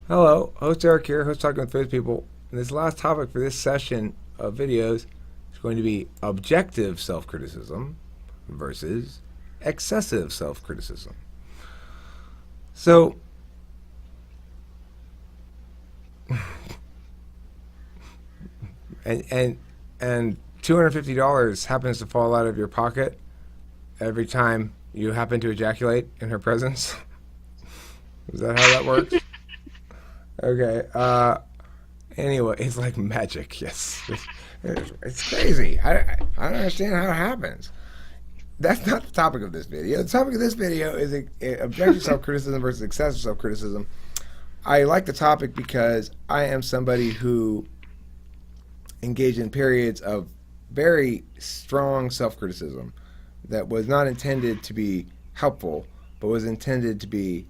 Hello, host Eric here, host Talking with Those People. And this last topic for this session of videos is going to be objective self-criticism versus excessive self-criticism. So, and $250 happens to fall out of your pocket every time you happen to ejaculate in her presence. Is that how that works? Okay. Anyway, it's like magic. Yes, it's crazy. I don't understand how it happens. That's not the topic of this video. The topic of this video is objective self-criticism versus excessive self-criticism. I like the topic because I am somebody who engaged in periods of very strong self-criticism that was not intended to be helpful, but was intended to be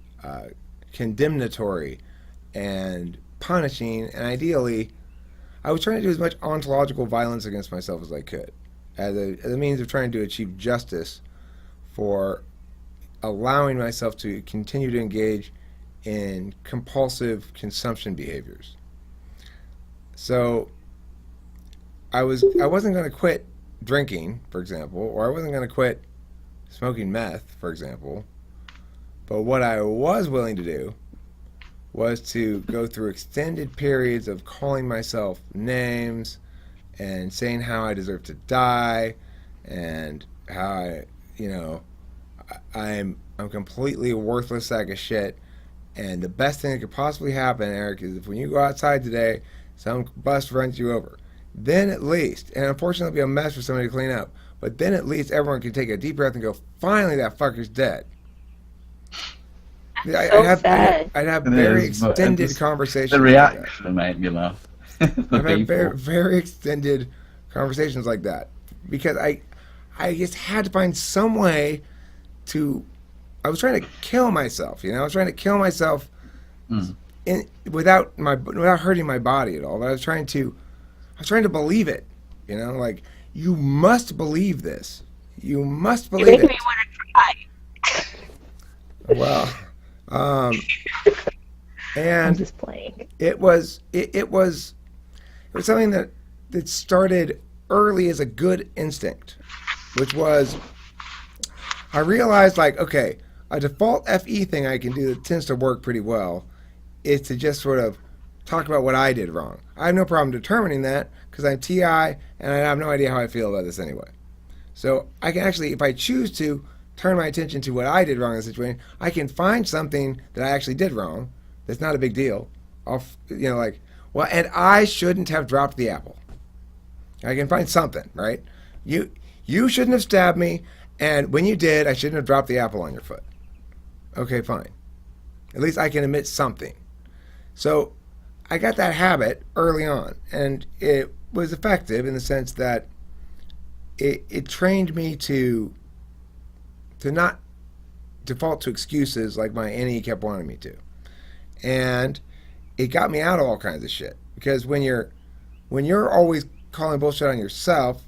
condemnatory and punishing, and ideally, I was trying to do as much ontological violence against myself as I could, as a means of trying to achieve justice for allowing myself to continue to engage in compulsive consumption behaviors. So I wasn't going to quit drinking, for example, or I wasn't going to quit smoking meth, for example, but what I was willing to do was to go through extended periods of calling myself names and saying how I deserve to die and how I'm completely a worthless sack of shit. And the best thing that could possibly happen, Eric, is if when you go outside today, some bus runs you over. Then at least, and unfortunately it'll be a mess for somebody to clean up, but then at least everyone can take a deep breath and go, finally that fucker's dead. So sad. I'd have It very is, but extended it's conversations. the like that. reaction made me laugh. I've The had very, people. very extended conversations like that because I just had to find some way to. I was trying to kill myself. I was trying to kill myself Mm. without hurting my body at all. But I was trying to believe it. Like you must believe this. You must You're believe making it. me want to cry. Well, um, I'm and just playing. it was something that started early as a good instinct, which was I realized like, okay, a default FE thing I can do that tends to work pretty well is to just sort of talk about what I did wrong. I have no problem determining that because I'm TI and I have no idea how I feel about this anyway. So I can actually, if I choose to, turn my attention to what I did wrong in the situation. I can find something that I actually did wrong. That's not a big deal. And I shouldn't have dropped the apple. I can find something, right? You shouldn't have stabbed me, and when you did, I shouldn't have dropped the apple on your foot. Okay, fine. At least I can admit something. So I got that habit early on, and it was effective in the sense that it trained me to not default to excuses like my NE kept wanting me to. And it got me out of all kinds of shit. Because when you're always calling bullshit on yourself,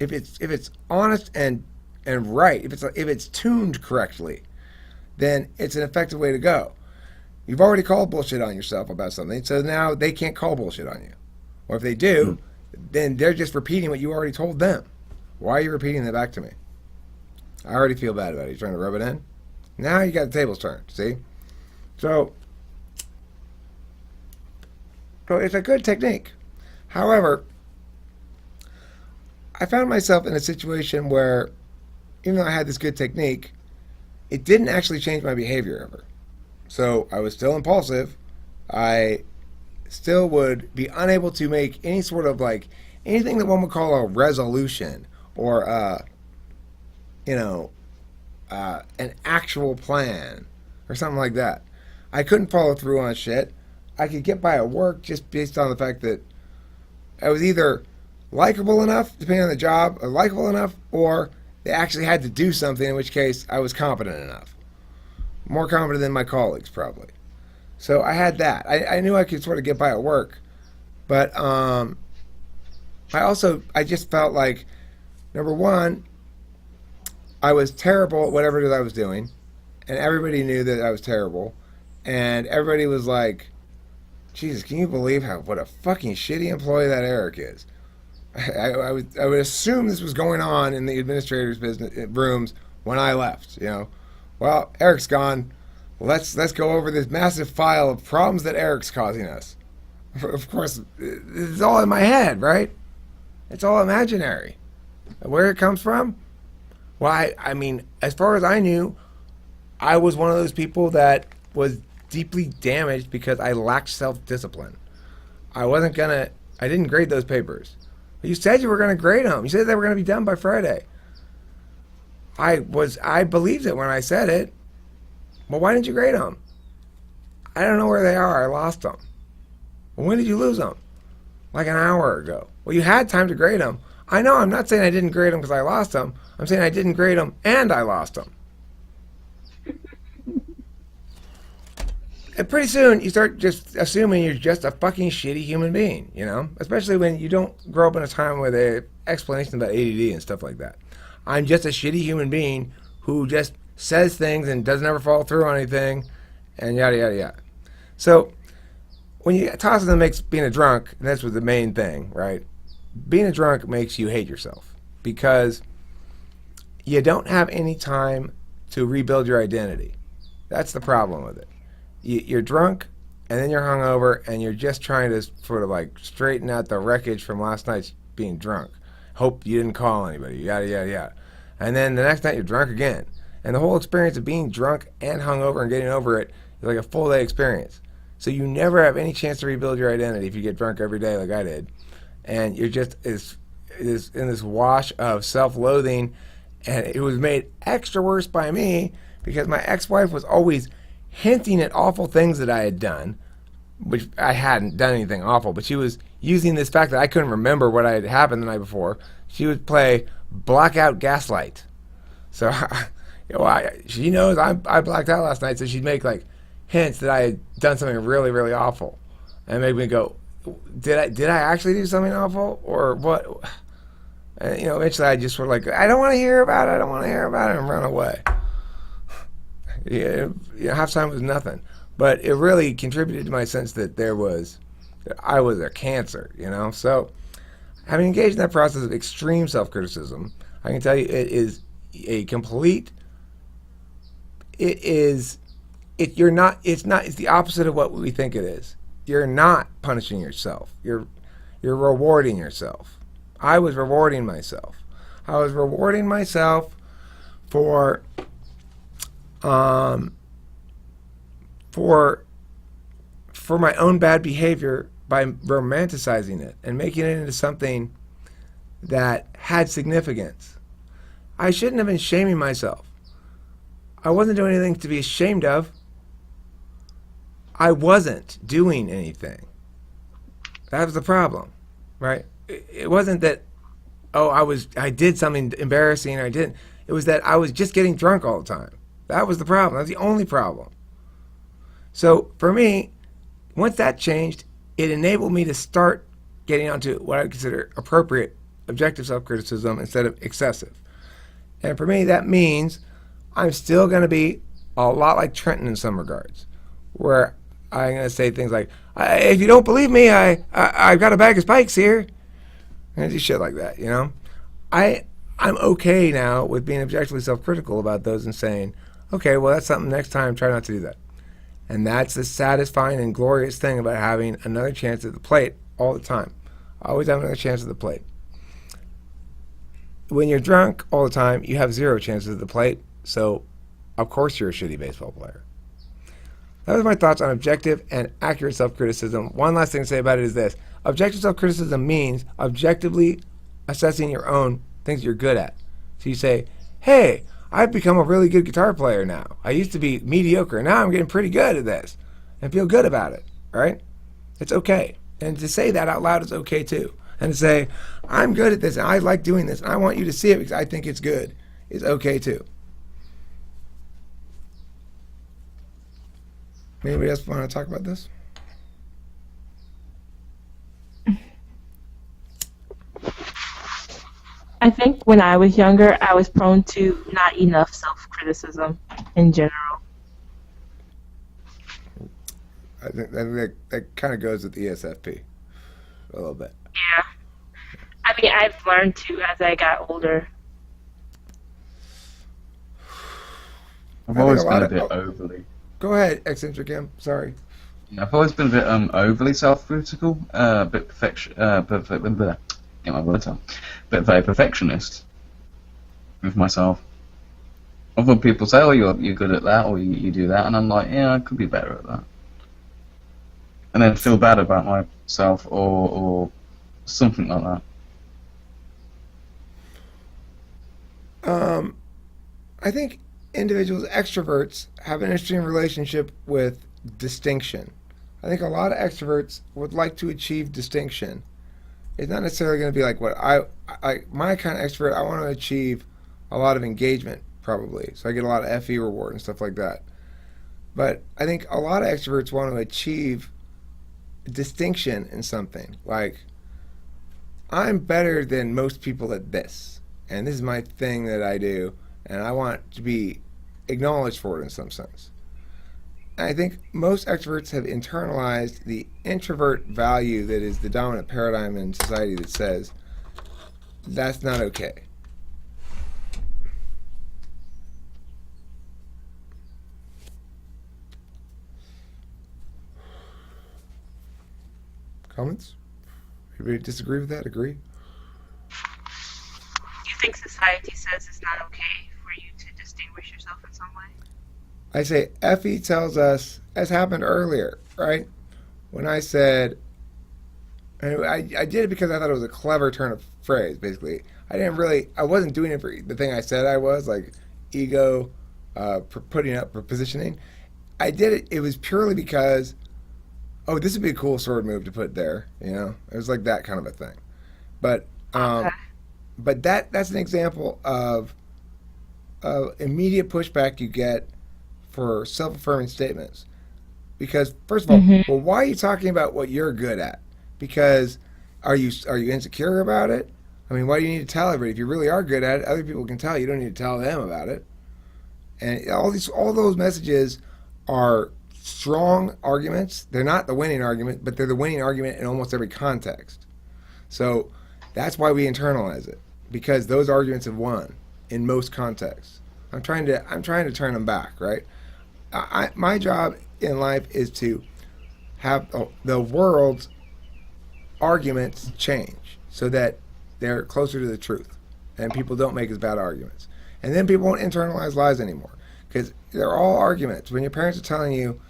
if it's honest and right, if it's tuned correctly, then it's an effective way to go. You've already called bullshit on yourself about something, so now they can't call bullshit on you. Or if they do, then they're just repeating what you already told them. Why are you repeating that back to me? I already feel bad about it. You're trying to rub it in? Now you got the tables turned, see? So it's a good technique. However, I found myself in a situation where, even though I had this good technique, it didn't actually change my behavior ever. So I was still impulsive. I still would be unable to make any sort of anything that one would call a resolution or an actual plan or something like that. I couldn't follow through on shit. I could get by at work just based on the fact that I was either likable enough, depending on the job, or likable enough, or they actually had to do something, in which case I was competent enough. More competent than my colleagues, probably. So I had that. I knew I could sort of get by at work. But I just felt like, number one, I was terrible at whatever it is I was doing, and everybody knew that I was terrible, and everybody was like, Jesus, can you believe what a fucking shitty employee that Eric is? I would assume this was going on in the administrator's business rooms when I left. Well, Eric's gone. Let's go over this massive file of problems that Eric's causing us. Of course, it's all in my head, right? It's all imaginary. Where it comes from? Well, I mean, as far as I knew, I was one of those people that was deeply damaged because I lacked self-discipline. I didn't grade those papers. You said you were going to grade them. You said they were going to be done by Friday. I believed it when I said it. Well, why didn't you grade them? I don't know where they are. I lost them. Well, when did you lose them? Like an hour ago. Well, you had time to grade them. I know. I'm not saying I didn't grade them because I lost them. I'm saying I didn't grade them and I lost them. And pretty soon you start just assuming you're just a fucking shitty human being, Especially when you don't grow up in a time with an explanation about ADD and stuff like that. I'm just a shitty human being who just says things and doesn't ever follow through on anything, and yada yada yada. So when you toss in the mix being a drunk, and that's the main thing, right? Being a drunk makes you hate yourself because you don't have any time to rebuild your identity. That's the problem with it. You're drunk, and then you're hungover, and you're just trying to sort of like straighten out the wreckage from last night's being drunk. Hope you didn't call anybody, yada, yada, yada. And then the next night you're drunk again. And the whole experience of being drunk and hungover and getting over it is like a full day experience. So you never have any chance to rebuild your identity if you get drunk every day like I did. And you're just is in this wash of self-loathing, and it was made extra worse by me because my ex-wife was always hinting at awful things that I had done, which I hadn't done anything awful, but she was using this fact that I couldn't remember what had happened the night before. She would play blackout gaslight. So, she knows I blacked out last night, so she'd make like hints that I had done something really, really awful, and make me go, did I actually do something awful or what? And, eventually I just sort of like, I don't want to hear about it, and run away. Half time was nothing, but it really contributed to my sense that I was a cancer, So, having engaged in that process of extreme self-criticism, I can tell you it is a complete. It's the opposite of what we think it is. You're not punishing yourself. You're rewarding yourself. I was rewarding myself. I was rewarding myself for my own bad behavior by romanticizing it and making it into something that had significance. I shouldn't have been shaming myself. I wasn't doing anything to be ashamed of. I wasn't doing anything. That was the problem, right? It wasn't that, I did something embarrassing or I didn't. It was that I was just getting drunk all the time. That was the problem. That was the only problem. So for me, once that changed, it enabled me to start getting onto what I would consider appropriate, objective self-criticism instead of excessive. And for me, that means I'm still going to be a lot like Trenton in some regards, where I'm going to say things like, if you don't believe me, I've got a bag of spikes here. And do shit like that, I'm okay now with being objectively self-critical about those and saying, okay, well, that's something next time, try not to do that. And that's the satisfying and glorious thing about having another chance at the plate all the time. I always have another chance at the plate. When you're drunk all the time, you have zero chances at the plate, so of course you're a shitty baseball player. That was my thoughts on objective and accurate self-criticism. One last thing to say about it is this. Objective self-criticism means objectively assessing your own things you're good at. So you say, hey, I've become a really good guitar player now. I used to be mediocre. Now I'm getting pretty good at this and feel good about it, right? It's okay. And to say that out loud is okay too. And to say, I'm good at this and I like doing this and I want you to see it because I think it's good is okay too. Anybody else want to talk about this? I think when I was younger, I was prone to not enough self-criticism in general. that kind of goes with ESFP a little bit. Yeah. I mean, I've learned to as I got older. I've I think always a been lot a of. bit Oh, overly. go ahead, eccentric M. Sorry. I've always been a bit overly self-critical, a bit get my words out, bit of a perfectionist with myself. Other people say, "Oh, you're good at that, or you do that," and I'm like, "Yeah, I could be better at that," and then feel bad about myself or something like that. I think individuals, extroverts, have an interesting relationship with distinction. I think a lot of extroverts would like to achieve distinction. It's not necessarily going to be like what my kind of extrovert. I want to achieve a lot of engagement, probably, so I get a lot of FE reward and stuff like that. But I think a lot of extroverts want to achieve distinction in something. Like, I'm better than most people at this, and this is my thing that I do, and I want to be acknowledged for it in some sense. I think most extroverts have internalized the introvert value that is the dominant paradigm in society that says that's not okay. Comments? Anybody disagree with that? Agree? You think society says it's not okay for you to distinguish yourself in some way? I say Effie tells us, as happened earlier, right? When I said, and I did it because I thought it was a clever turn of phrase, basically. I wasn't doing it for the thing I said I was, like ego, putting up for positioning. I did it, it was purely because, oh, this would be a cool sword move to put there, you know? It was like that kind of a thing. But, Okay. but that's an example of immediate pushback you get for self-affirming statements. Because first of all, well, why are you talking about what you're good at? Because are you insecure about it? I mean, why do you need to tell everybody? If you really are good at it, other people can tell. You don't need to tell them about it. And all those messages are strong arguments. They're not the winning argument, but they're the winning argument in almost every context. So that's why we internalize it, because those arguments have won in most contexts. I'm trying to turn them back, right? My job in life is to have the world's arguments change so that they're closer to the truth and people don't make as bad arguments. And then people won't internalize lies anymore because they're all arguments. When your parents are telling you,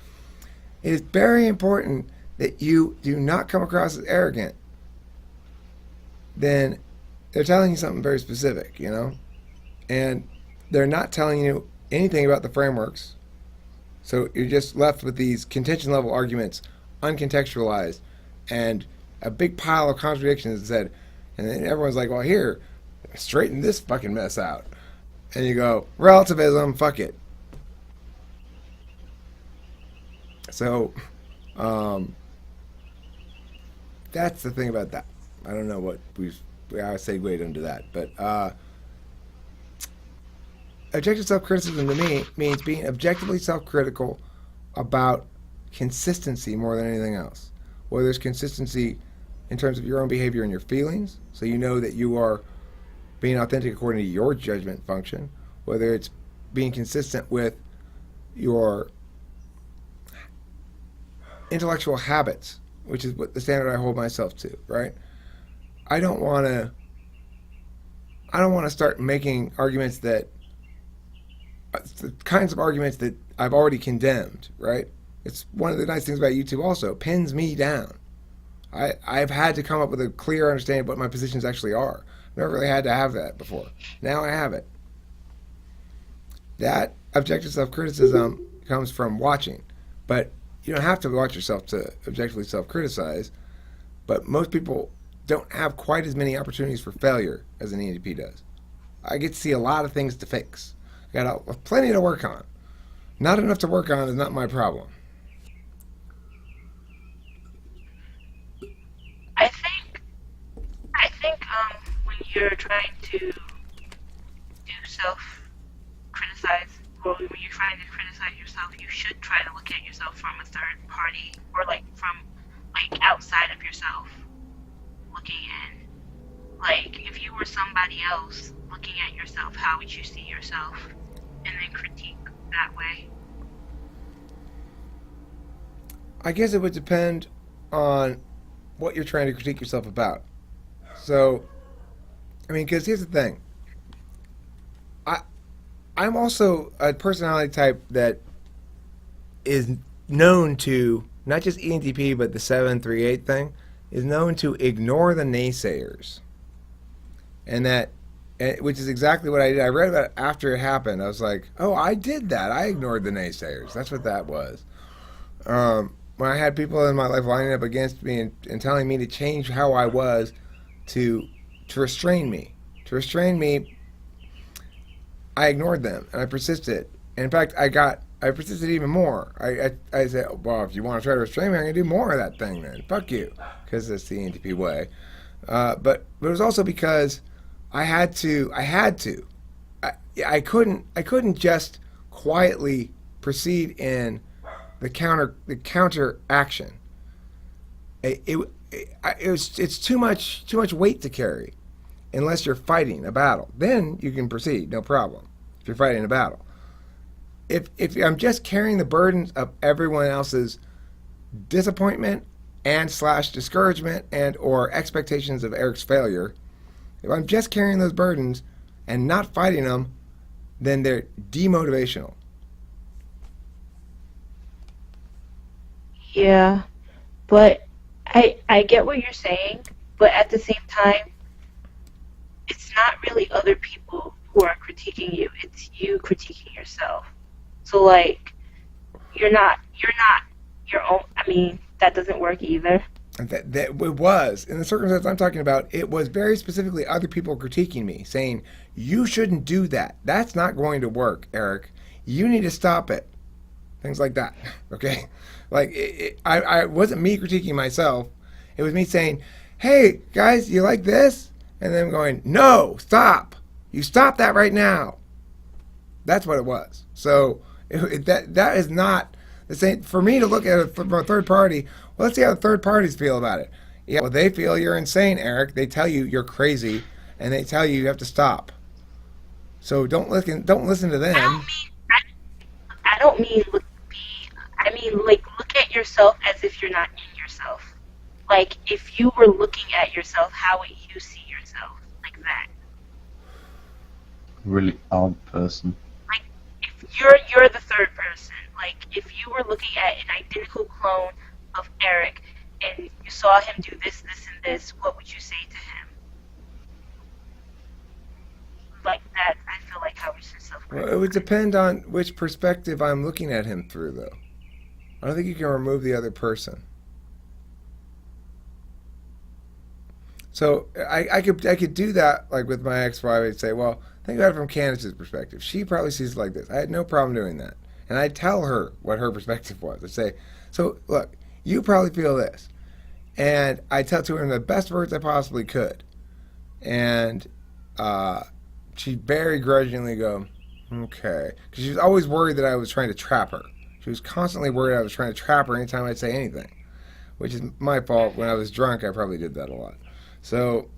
it is very important that you do not come across as arrogant, then they're telling you something very specific, you know? And they're not telling you anything about the frameworks. So you're just left with these contention level arguments, uncontextualized, and a big pile of contradictions that said, and then everyone's like, well, here, straighten this fucking mess out. And you go, relativism, fuck it. So, that's the thing about that. I don't know what I segued into that, but objective self-criticism to me means being objectively self-critical about consistency more than anything else. Whether it's consistency in terms of your own behavior and your feelings, so you know that you are being authentic according to your judgment function, whether it's being consistent with your intellectual habits, which is what the standard I hold myself to, right? I don't want to start making arguments that the kinds of arguments that I've already condemned, right? It's one of the nice things about YouTube also. It pins me down. I've had to come up with a clear understanding of what my positions actually are. I've never really had to have that before. Now I have it. That objective self-criticism comes from watching. But you don't have to watch yourself to objectively self-criticize. But most people don't have quite as many opportunities for failure as an ENTP does. I get to see a lot of things to fix. I got plenty to work on. Not enough to work on is not my problem. I think when you're trying to do self-criticize, or when you're trying to criticize criticize yourself, you should try to look at yourself from a third party, or like from like outside of yourself, looking in. Like if you were somebody else looking at yourself, how would you see yourself, and then critique that way? I guess it would depend on what you're trying to critique yourself about. So, I mean, because here's the thing. I'm also a personality type that is known to, not just ENTP, but the 738 thing, is known to ignore the naysayers. And that, which is exactly what I did. I read about it after it happened. I was like, oh, I did that. I ignored the naysayers. That's what that was. When I had people in my life lining up against me and telling me to change how I was to restrain me. To restrain me, I ignored them and I persisted. And in fact, I persisted even more. I said, well, if you want to try to restrain me, I'm going to do more of that thing then. Fuck you. Because it's the ENTP way. But it was also because I had to. I couldn't just quietly proceed in the counter action. It's too much weight to carry, unless you're fighting a battle. Then you can proceed, no problem. If you're fighting a battle, if I'm just carrying the burdens of everyone else's disappointment and / discouragement and or expectations of Eric's failure, if I'm just carrying those burdens and not fighting them, then they're demotivational. Yeah, but I get what you're saying, but at the same time, it's not really other people who are critiquing you. It's you critiquing yourself. So like, you're not your own. I mean, that doesn't work either. That it was, in the circumstance I'm talking about, it was very specifically other people critiquing me, saying, you shouldn't do that. That's not going to work, Eric. You need to stop it. Things like that, okay? Like, I wasn't me critiquing myself. It was me saying, hey, guys, you like this? And then going, no, stop. You stop that right now. That's what it was. So that is not the same. For me to look at it from a third party, well, let's see how the third parties feel about it. Yeah, well, they feel you're insane, Eric. They tell you you're crazy, and they tell you have to stop. So don't listen to them. I don't mean like look at yourself as if you're not in yourself. Like if you were looking at yourself, how would you see yourself? Like that. Really odd person. Like if you're the third person. Like if you were looking at an identical clone of Eric and you saw him do this, this, and this, what would you say to him? Like that, I feel like how we should self-criticise. Well, it would depend on which perspective I'm looking at him through, though. I don't think you can remove the other person. So I could do that, like with my ex-wife. I'd say, well, think about it from Candace's perspective. She probably sees it like this. I had no problem doing that. And I'd tell her what her perspective was. I'd say, so look, you probably feel this. And I'd tell it to her in the best words I possibly could. And she'd very grudgingly go, okay. Because she was always worried that I was trying to trap her. She was constantly worried I was trying to trap her anytime I'd say anything. Which is my fault. When I was drunk, I probably did that a lot. So,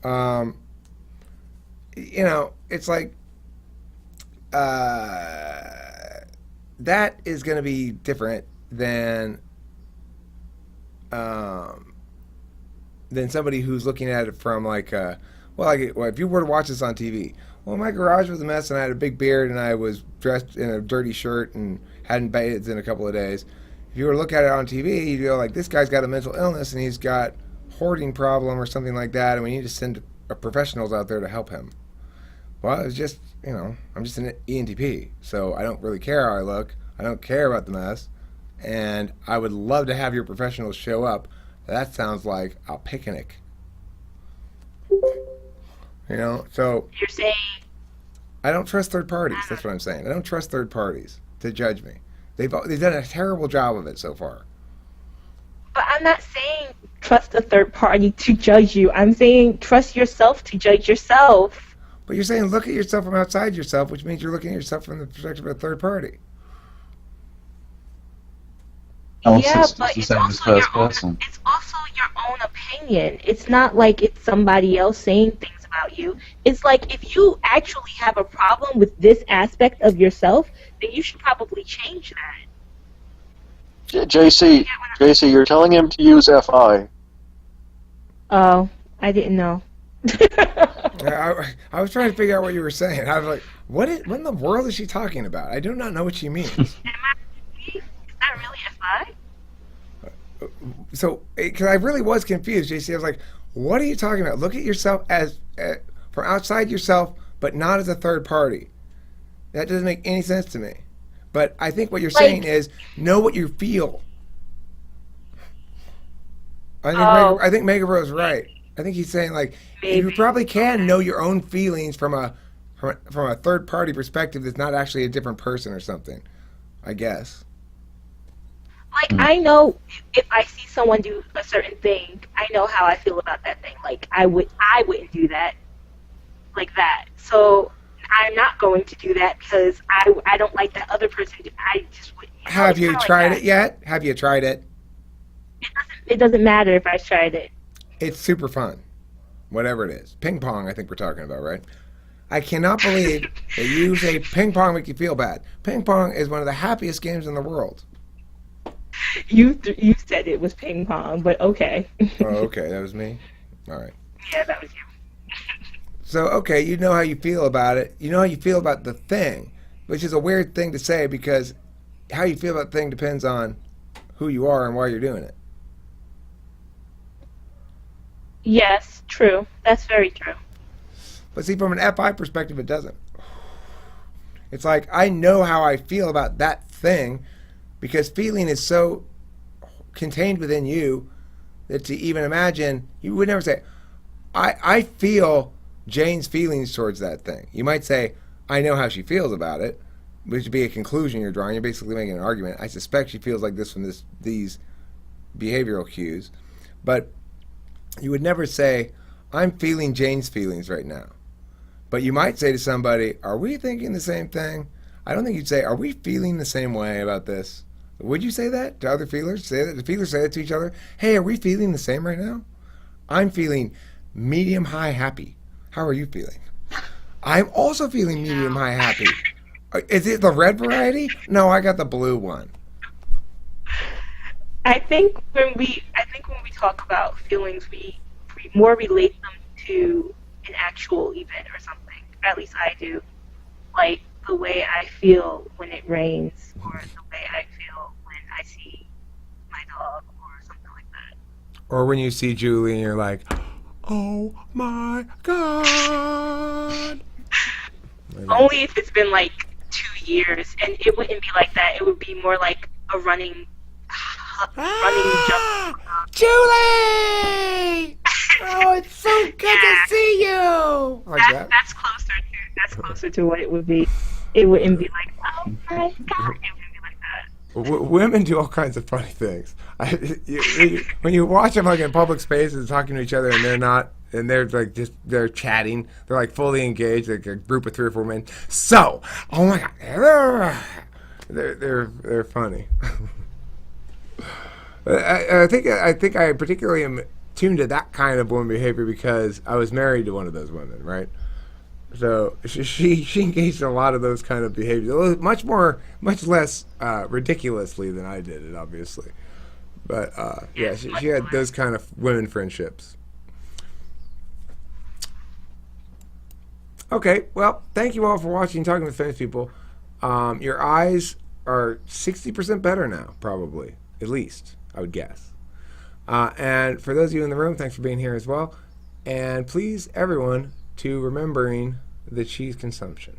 it's like, that is going to be different than somebody who's looking at it from like, if you were to watch this on TV, well, my garage was a mess and I had a big beard and I was dressed in a dirty shirt and hadn't bathed in a couple of days. If you were to look at it on TV, you'd go like, this guy's got a mental illness and he's got hoarding problem or something like that, and we need to send professionals out there to help him. Well, it's just, I'm just an ENTP, so I don't really care how I look. I don't care about the mess, and I would love to have your professionals show up. That sounds like a picnic. So you're saying I don't trust third parties. That's what I'm saying. I don't trust third parties to judge me. They've done a terrible job of it so far. But I'm not saying trust a third party to judge you. I'm saying trust yourself to judge yourself. But you're saying look at yourself from outside yourself, which means you're looking at yourself from the perspective of a third party. Yeah, it's but the it's same as also your first own. person. It's also your own opinion. It's not like it's somebody else saying things about you. It's like if you actually have a problem with this aspect of yourself, then you should probably change that. JC, you're telling him to use FI. Oh, I didn't know. I was trying to figure out what you were saying. I was like, what in the world is she talking about? I do not know what she means. Is that really a FI? So, because I really was confused, JC. I was like, what are you talking about? Look at yourself as from outside yourself, but not as a third party. That doesn't make any sense to me. But I think what you're saying is know what you feel. I think Mega Bro's right. I think he's saying like you probably can know your own feelings from a third party perspective that's not actually a different person or something. I guess. Like, I know if I see someone do a certain thing, I know how I feel about that thing. Like, I wouldn't do that like that. So I'm not going to do that because I don't like that other person. I just wouldn't. Have you tried it yet? Have you tried it? It doesn't matter if I tried it. It's super fun. Whatever it is. Ping pong, I think we're talking about, right? I cannot believe that you say ping pong make you feel bad. Ping pong is one of the happiest games in the world. You said it was ping pong, but okay. Oh, okay, that was me? All right. Yeah, that was you. So, okay, you know how you feel about it. You know how you feel about the thing, which is a weird thing to say because how you feel about the thing depends on who you are and why you're doing it. Yes, true. That's very true. But see, from an FI perspective, it doesn't. It's like, I know how I feel about that thing because feeling is so contained within you that to even imagine, you would never say, I feel Jane's feelings towards that thing. You might say, I know how she feels about it, which would be a conclusion you're drawing. You're basically making an argument. I suspect she feels like this from these behavioral cues. But you would never say, I'm feeling Jane's feelings right now. But you might say to somebody, are we thinking the same thing? I don't think you'd say, are we feeling the same way about this? Would you say that to other feelers? Say that? Do feelers say that to each other? Hey, are we feeling the same right now? I'm feeling medium high happy. How are you feeling? I'm also feeling medium high happy. Is it the red variety? No, I got the blue one. I think when we talk about feelings, we more relate them to an actual event or something. At least I do. Like the way I feel when it rains, or the way I feel when I see my dog, or something like that. Or when you see Julie and you're like, oh my God. Only if it's been like 2 years, and it wouldn't be like that. It would be more like a running jump. Julie! Oh, it's so good to see you. Like that. That's closer to what it would be. It wouldn't be like, oh my God. It wouldn't be like that. Women do all kinds of funny things. When you watch them like in public spaces talking to each other and they're not, and they're like they're chatting, they're like fully engaged, like a group of 3 or 4 men. So, oh my God, they're funny. I think I particularly am tuned to that kind of woman behavior because I was married to one of those women, right? So she engaged in a lot of those kind of behaviors, much less ridiculously than I did it, obviously. But yeah, she had those kind of women friendships. Okay, well, thank you all for watching Talking with Famous People. Your eyes are 60% better now, probably, at least, I would guess. And for those of you in the room, thanks for being here as well. And please, everyone, to remembering the cheese consumption.